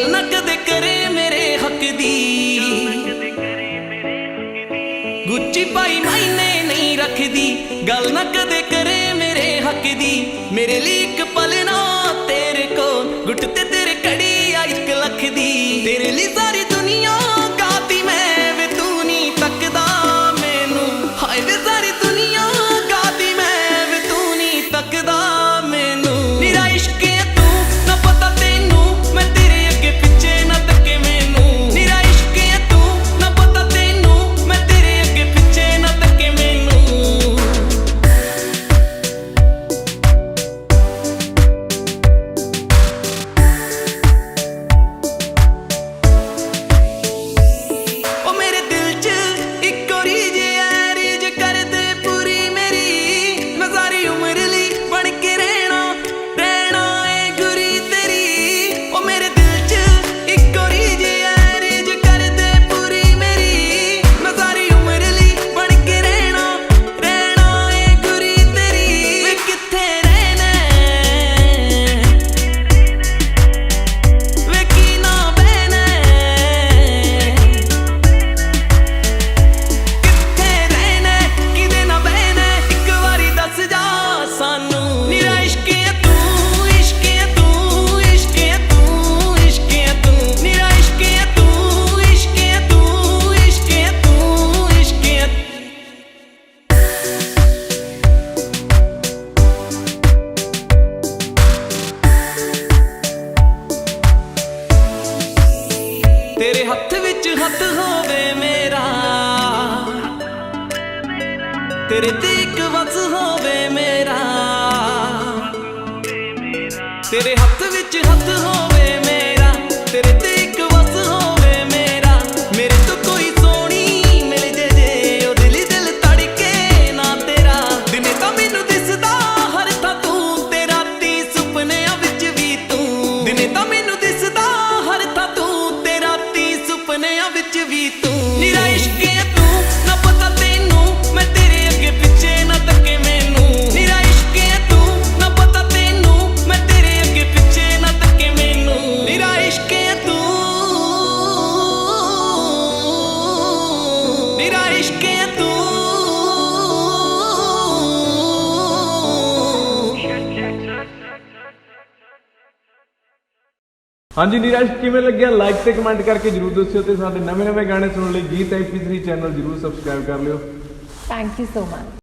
गल ना कदे करे मेरे हक दी। गुच्ची पाई मायने नहीं रखदी, गल ना कदे करे मेरे हक दी। मेरे लिए एक पल ना तेरे को गुट ते तेरे कड़ी आ 1 लख दी। तेरे लिए सारी दुनिया गाती मैं वे तू नहीं तकदा मैनू। हाय वे सारी दुनिया गाती मैं वे तू नहीं तकदा मैनू। मेरा इश्क है तू ना पता तेनू, मैं तेरे अगे पिछे ना तके मैनू। मेरा इश्क है तू ना पता तेनू, मैं तेरे अगे पिछे ना तके मैनू। ओ मेरे दिल च इक और रीज है, रीज कर दे पूरी मेरी। मैं सारी उम्र ली बन के रहना ए गुरी तेरी। ओ मेरे दिल च इक और रीज है, रीज कर दे पूरी मेरी। मैं सारी उम्र ली बन के रहना ए गुरी तेरी। वे कित्थे रहना वे की ना बहना, कित्थे रहना किदे ना बहना, एक वारी दस जा सानू। मेरा इश्क है तू, इश्क है तू, इश्क है तू, इश्क है तू। मेरा इश्क है तू, इश्क है तू, इश्क है तू, इश्क है तेरे हत्थ विच हत्थ होवे मेरा, तेरे ते इक वस होवे मेरा। तेरे हत्थ विच हत्थ होवे मेरा, तेरे ते इक वस होवे मेरा। मेरे तो कोई सोनी मिल जे ओ दिल ही दिल तड़के ना तेरा। दिने तां मैनू दिसदा हर थां तू, ते राती सुपनियां विच भी तू। दिने तां मैनू दिसदा हर थां तू, ते राती सुपनियां विच भी तू। मेरा इश्क है तू ना पता तेनू, मैं तेरे अगे पिछे ना तके मैनू। मेरा इश्क है तू ना पता तेनू, मैं तेरे अगे पिछे ना तके मैनू। मेरा इश्क है तू, मेरा इश्क है तू। हाँ जी नीरज किवें लग्या लाइक ते कमेंट करके जरूर दस्सिओ ते साडे नਵੇਂ गाने सुनने लई गीत MP3 चैनल जरूर सबसक्राइब कर लिओ। Thank you so much.